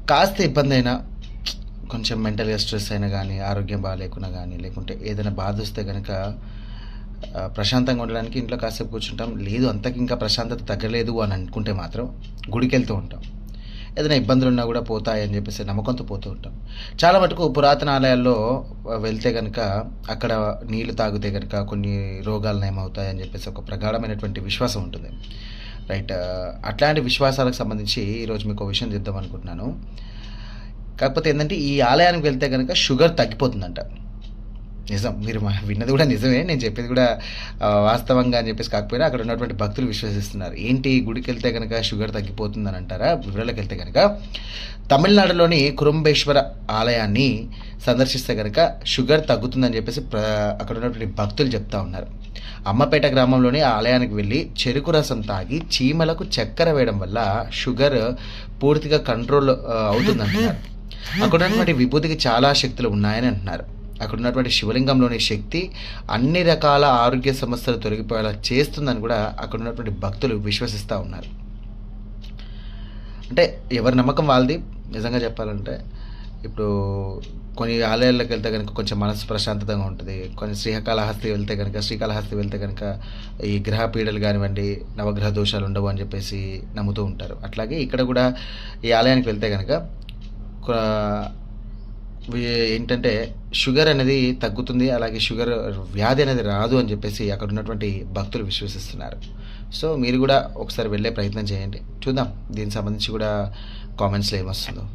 కాస్త ఇబ్బందైనా, కొంచెం మెంటల్‌గా స్ట్రెస్ అయినా గానీ, ఆరోగ్యం బాలేకున్నా గానీ, లేకుంటే ఏదైనా బాధొస్తే గనక ప్రశాంతంగా ఉండడానికి ఇంట్లో కాసేపు కూర్చుంటాం. లేదు అంతకింకా ప్రశాంతత తగ్గలేదు అని అనుకుంటే మాత్రం గుడికెళ్తూ ఉంటాం. ఏదైనా ఇబ్బందులున్నా గూడా పోతాయని జెప్పేసి నమ్మకంతో పోతూ ఉంటాం. చాలా మటుకు పురాతన ఆలయాల్లో వెళ్తే గనక అక్కడ నీళ్లు తాగితే గనక కొన్ని రోగాలు నయమవుతాయని జెప్పేసి ఒక ప్రగాఢమైనటువంటి విశ్వాసం ఉంటుంది. రైట్. అట్లాంటి విశ్వాసాలకు సంబంధించి ఈరోజు మీకో విషయం చెప్దామనుకుంటున్నాను. కాకపోతే ఏందంటే ఈ ఆలయానికి వెళ్తే గనక షుగర్ తగ్గిపోతుందంట. నిజం. మీరు విన్నది గూడా నిజమే. నేను చెప్పేది గూడా వాస్తవంగా అని జెప్పేసి కాకపోయినా అక్కడ ఉన్నటువంటి భక్తులు విశ్వసిస్తున్నారు. ఏంటి గుడికెళ్తే గనక షుగర్ తగ్గిపోతుందని అంటారా? వివరాలకెళ్తే గనక తమిళనాడులోని కురుంబేశ్వర ఆలయాన్ని సందర్శిస్తే గనక షుగర్ తగ్గుతుందని జెప్పేసి అక్కడ ఉన్నటువంటి భక్తులు చెప్తా ఉన్నారు. అమ్మపేట గ్రామంలోని ఆ ఆలయానికి వెళ్లి చెరుకు రసం తాగి చీమలకు చక్కెర వేయడం వల్ల షుగర్ పూర్తిగా కంట్రోల్ అవుతుందంటున్నారు. అక్కడ ఉన్నటువంటి విభూతికి చాలా శక్తులు ఉన్నాయని అంటున్నారు. అక్కడ ఉన్నటువంటి శివలింగంలోని శక్తి అన్ని రకాల ఆరోగ్య సమస్యలు తొలగిపోయేలా చేస్తుందని కూడా అక్కడ ఉన్నటువంటి భక్తులు విశ్వసిస్తూ ఉన్నారు. అంటే ఎవరి నమ్మకం వాళ్ళది. నిజంగా చెప్పాలంటే ఇప్పుడు కొన్ని ఆలయాల్లోకి వెళ్తే కనుక కొంచెం మనసు ప్రశాంతతంగా ఉంటుంది. కొన్ని శ్రీకాళహస్తి వెళ్తే కనుక ఈ గ్రహ పీడలు కానివ్వండి, నవగ్రహ దోషాలు ఉండవు అని చెప్పేసి నమ్ముతూ ఉంటారు. అట్లాగే ఇక్కడ కూడా ఈ ఆలయానికి వెళ్తే కనుక ఏంటంటే షుగర్ అనేది తగ్గుతుంది. అలాగే షుగర్ వ్యాధి అనేది రాదు అని చెప్పేసి అక్కడ ఉన్నటువంటి భక్తులు విశ్వసిస్తున్నారు. సో మీరు కూడా ఒకసారి వెళ్ళే ప్రయత్నం చేయండి. చూద్దాం దీనికి సంబంధించి కూడా కామెంట్స్‌లో ఏమొస్తుందో.